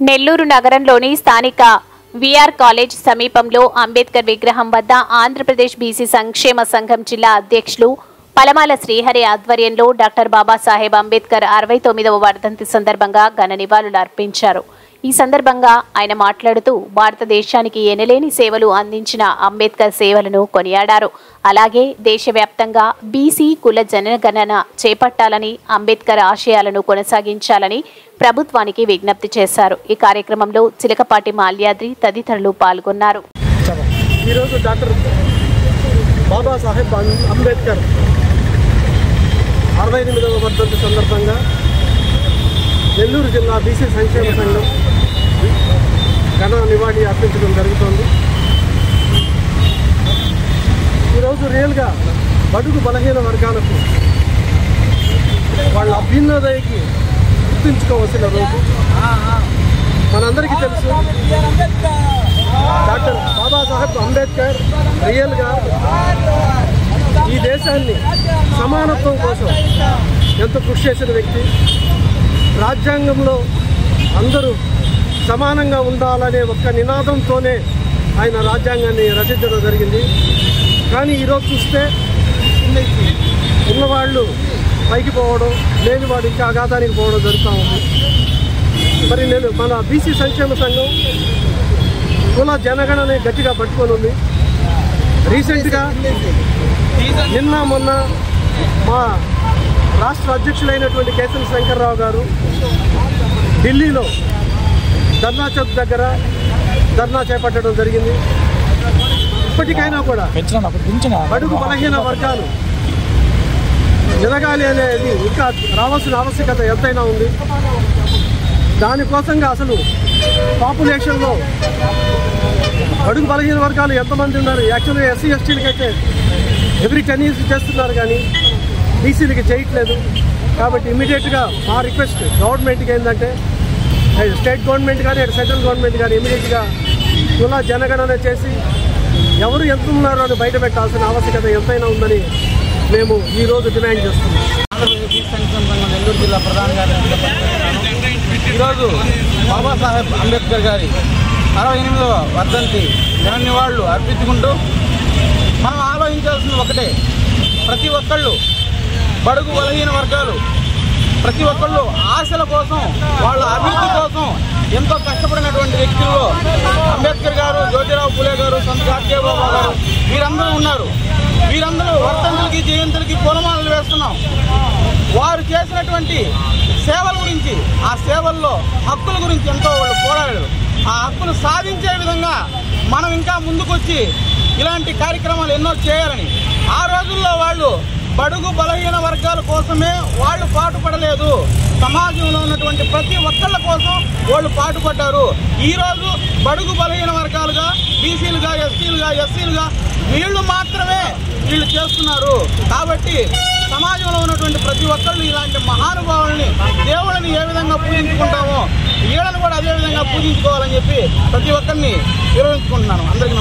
నెల్లూరు నగరంలోని స్థానిక VR college సమీపంలో అంబేద్కర్ విగ్రహం వద్ద ఆంధ్రప్రదేశ్ బీసీ సంక్షేమ సంఘం జిల్లా అధ్యక్షులు పలమాల శ్రీహరి ఆధ్వర్యంలో డాక్టర్ బాబాసాహెబ్ అంబేద్కర్ 69వ వర్ధంతి సందర్భంగా ఘన నివాళులు అర్పించారు. ఈ సందర్భంగా ఆయన మాట్లాడుతూ భారతదేశానికి ఎనలేని సేవలు అందించిన అంబేద్కర్ సేవలను కొనియాడారు. అలాగే దేశవ్యాప్తంగా బీసీ కుల జనగణన చేపట్టాలని, అంబేద్కర్ ఆశయాలను కొనసాగించాలని ప్రభుత్వానికి విజ్ఞప్తి చేశారు. ఈ కార్యక్రమంలో చిలకపాటి మాల్యాద్రి తదితరులు పాల్గొన్నారు. ఈరోజు డాక్టర్ బాబాసాహెబ్ అంబేద్కర్ 68వ వర్ధంతి సందర్భంగా నెల్లూరు జిల్లా బీసీ సంక్షేమ సంఘం ఘన నివాళి అర్పించడం జరుగుతోంది. ఈరోజు రియల్గా బడుగు బలహీన వర్గాలకు వాళ్ళ అభ్యున్నతికి గుర్తుంచుకోవాల్సిన రోజు. మనందరికీ తెలుసు, డాక్టర్ బాబాసాహెబ్ అంబేద్కర్ రియల్గా ఈ దేశాన్ని సమానత్వం కోసం ఎంతో కృషి చేసిన వ్యక్తి. రాజ్యాంగంలో అందరూ సమానంగా ఉండాలనే ఒక్క నినాదంతోనే ఆయన రాజ్యాంగాన్ని రచించడం జరిగింది. కానీ ఈరోజు చూస్తే ఉన్నవాళ్ళు పైకి పోవడం, లేనివాడు ఇంకా అగాధానికి పోవడం జరుగుతూ ఉంది. మరి నేను మన బీసీ సంక్షేమ సంఘం కుల జనగణనే గట్టిగా పట్టుకొని ఉంది. రీసెంట్గా నిన్న మొన్న మా రాష్ట్ర అధ్యక్షులైనటువంటి కేసరి శంకర్రావు గారు ఢిల్లీలో ధర్నా చౌక్ దగ్గర ధర్నా చేపట్టడం జరిగింది. ఇప్పటికైనా కూడా బడుగు బలహీన వర్గాలు ఎదగాలి అనేది ఇంకా రావాల్సిన ఆవశ్యకత ఎంతైనా ఉంది. దానికోసంగా అసలు పాపులేషన్లో బడుగు బలహీన వర్గాలు ఎంతమంది ఉన్నారు? యాక్చువల్గా ఎస్సీ ఎస్టీలకి అయితే ఎవ్రీ 10 years చేస్తున్నారు, కానీ బీసీలకి చేయట్లేదు. కాబట్టి ఇమీడియట్గా మా రిక్వెస్ట్ గవర్నమెంట్కి ఏంటంటే, స్టేట్ గవర్నమెంట్ కానీ సెంట్రల్ గవర్నమెంట్ కానీ ఇమీడియట్గా కుల జనగణన చేసి ఎవరు ఎంత ఉన్నారో అని బయట పెట్టాల్సిన ఆవశ్యకత ఎంతైనా ఉందని మేము ఈరోజు డిమాండ్ చేస్తున్నాం. ఆంధ్రప్రదేశ్ సంక్షేమ సంఘం నెల్లూరు జిల్లా ప్రధాన కార్యదర్శి. ఈరోజు బాబాసాహెబ్ అంబేద్కర్ గారి 68వ వర్ధంతి ఘన నివాళులు అర్పించుకుంటూ మనం ఆలోచించాల్సింది ఒకటే, ప్రతి ఒక్కళ్ళు బడుగు బలహీన వర్గాలు ప్రతి ఒక్కళ్ళు ఆశల కోసం, వాళ్ళ అభివృద్ధి కోసం ఎంతో కష్టపడినటువంటి వ్యక్తుల్లో అంబేద్కర్ గారు, జ్యోతిరావు పూలే గారు, సంత గాడ్గేబాబా గారు వీరందరూ ఉన్నారు. వీరందరూ వర్ధంతులకి, జయంతులకి పూలమాలలు వేస్తున్నాం. వారు చేసినటువంటి సేవల గురించి, ఆ సేవల్లో హక్కుల గురించి ఎంతో వాళ్ళు పోరాడారు. ఆ హక్కులు సాధించే విధంగా మనం ఇంకా ముందుకొచ్చి ఇలాంటి కార్యక్రమాలు ఎన్నో చేయాలని. ఆ రోజుల్లో వాళ్ళు బడుగు బలహీన వర్గాల కోసమే వాళ్ళు పాటుపడలేదు, సమాజంలో ఉన్నటువంటి ప్రతి ఒక్కళ్ళ కోసం వాళ్ళు పాటుపడ్డారు. ఈరోజు బడుగు బలహీన వర్గాలుగా బీసీలుగా, ఎస్టీలుగా, ఎస్సీలుగా వీళ్ళు మాత్రమే వీళ్ళు చేస్తున్నారు. కాబట్టి సమాజంలో ఉన్నటువంటి ప్రతి ఒక్కళ్ళు ఇలాంటి మహానుభావుల్ని, దేవుళ్ళని ఏ విధంగా పూజించుకుంటామో వీళ్ళని కూడా అదే విధంగా పూజించుకోవాలని చెప్పి ప్రతి ఒక్కరిని వివరించుకుంటున్నాను. అందరికీ